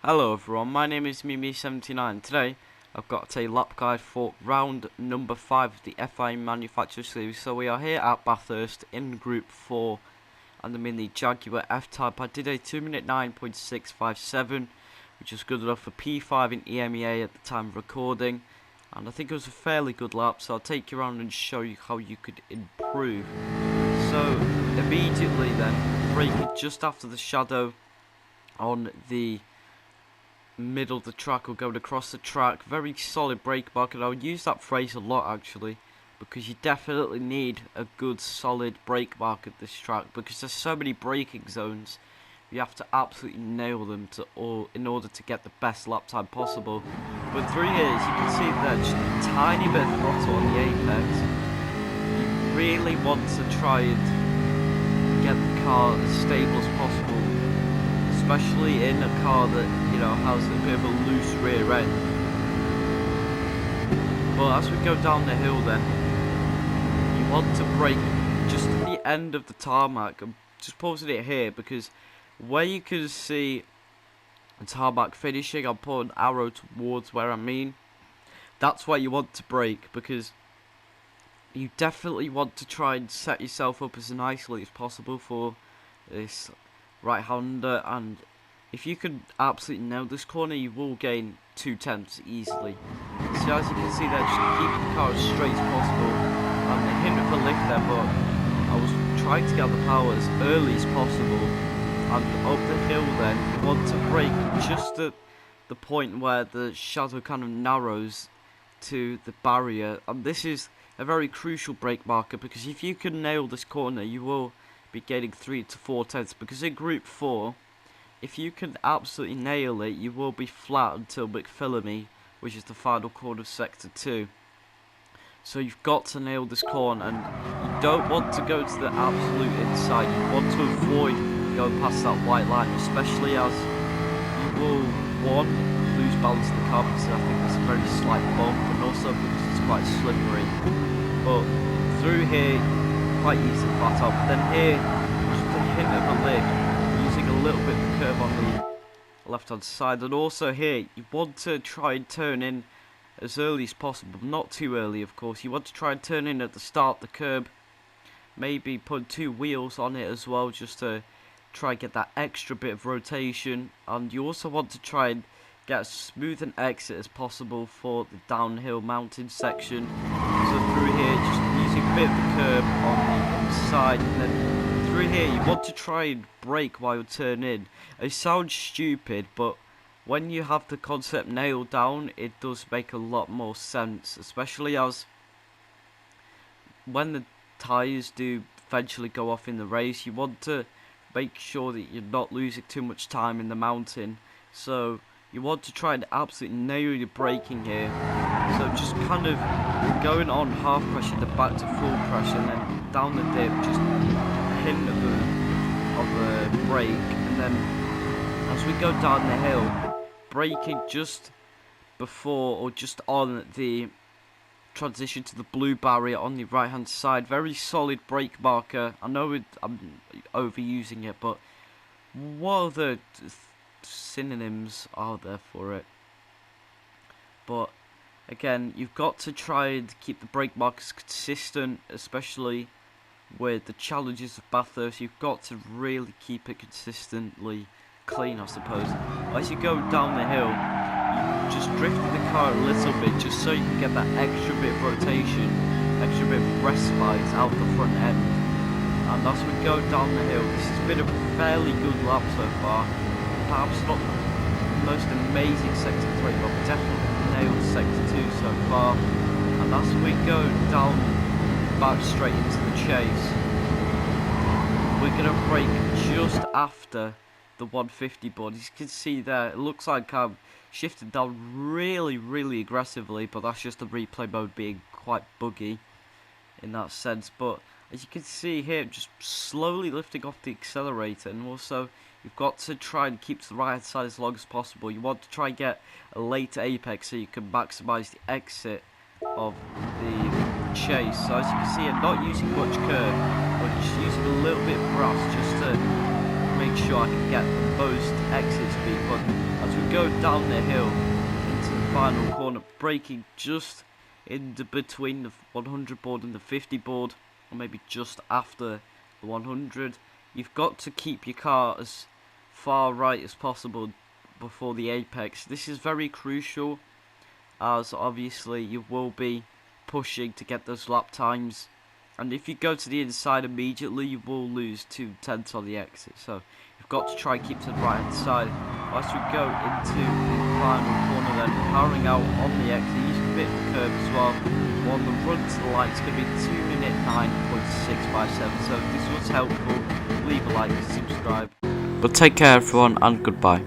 Hello everyone, my name is Mimi79. Today I've got a lap guide for round number 5 of the FIA Manufacturer Series. So we are here at Bathurst in Group 4 and I'm in the Jaguar F-Type. I did a 2-minute 9.657, which is good enough for P5 in EMEA at the time of recording. And I think it was a fairly good lap, so I'll take you around and show you how you could improve. So immediately then, braking just after the shadow on the middle of the track or going across the track. Very solid brake mark, and I'll use that phrase a lot actually, because you definitely need a good solid brake mark at this track, because there's so many braking zones. You have to absolutely nail them in order to get the best lap time possible. But through here, as you can see, there's just a tiny bit of throttle on the apex. You really want to try and get the car as stable as possible, especially in a car that, you know, has a bit of a loose rear end. But as we go down the hill then, you want to brake just at the end of the tarmac. I'm just pausing it here because where you can see the tarmac finishing, I'll put an arrow towards where I mean. That's where you want to brake, because you definitely want to try and set yourself up as nicely as possible for this right-hander, and if you can absolutely nail this corner, you will gain 2/10 easily. So as you can see there, just keep the car as straight as possible. And a hint of a lift there, but I was trying to get the power as early as possible. And up the hill then, you want to brake just at the point where the shadow kind of narrows to the barrier. And this is a very crucial brake marker, because if you can nail this corner, you will be gaining 3 to 4 tenths, because in Group 4, if you can absolutely nail it, you will be flat until McPhillamy, which is the final corner of Sector 2. So you've got to nail this corner, and you don't want to go to the absolute inside. You want to avoid going past that white line, especially as you will, one, lose balance of the car, because I think that's a very slight bump, and also because it's quite slippery. But through here, quite easy to flat out. But then here, just a hint of a lift, using a little bit of curve on the left hand side. And also here, you want to try and turn in as early as possible, not too early of course. You want to try and turn in at the start of the curb, maybe put 2 wheels on it as well, just to try and get that extra bit of rotation. And you also want to try and get as smooth an exit as possible for the downhill mountain section. So through here, just using a bit of the curb on the inside, and then through here you want to try and brake while you turn in. It sounds stupid, but when you have the concept nailed down, it does make a lot more sense, especially as when the tyres do eventually go off in the race, you want to make sure that you're not losing too much time in the mountain. So you want to try and absolutely nail your braking here. So just kind of going on half pressure to back to full pressure, and then down the dip, just a hint of a brake, and then as we go down the hill, braking just before or just on the transition to the blue barrier on the right hand side. Very solid brake marker. I know I'm overusing it, but what other synonyms are there for it? But again, you've got to try and keep the brake markers consistent, especially with the challenges of Bathurst. You've got to really keep it consistently clean, I suppose. As you go down the hill, you just drifting the car a little bit, just so you can get that extra bit of rotation, extra bit of respite out the front end. And as we go down the hill, this has been a fairly good lap so far. Perhaps not the most amazing Sector 3, but definitely nailed Sector 2 so far. And as we go down back straight into the chase, we're going to brake just after the 150 board. As you can see there, it looks like I'm shifted down really aggressively, but that's just the replay mode being quite buggy in that sense. But as you can see here, just slowly lifting off the accelerator, and also you've got to try and keep to the right hand side as long as possible. You want to try and get a late apex so you can maximise the exit of the chase. So as you can see, I'm not using much curve, but just using a little bit of brass just to make sure I can get the most exit speed. But as we go down the hill into the final corner, braking just in between the 100 board and the 50 board, or maybe just after the 100. You've got to keep your car as far right as possible before the apex. This is very crucial, as obviously you will be pushing to get those lap times, and if you go to the inside immediately, you will lose 2 tenths on the exit. So you've got to try and keep to the right hand side. Whilst we go into the final corner, then powering out on the exit, using a bit of a curve as well. On the run to the line, it's going to be 2 minute 9.657. So if this was helpful, leave a like and subscribe. But take care everyone, and goodbye.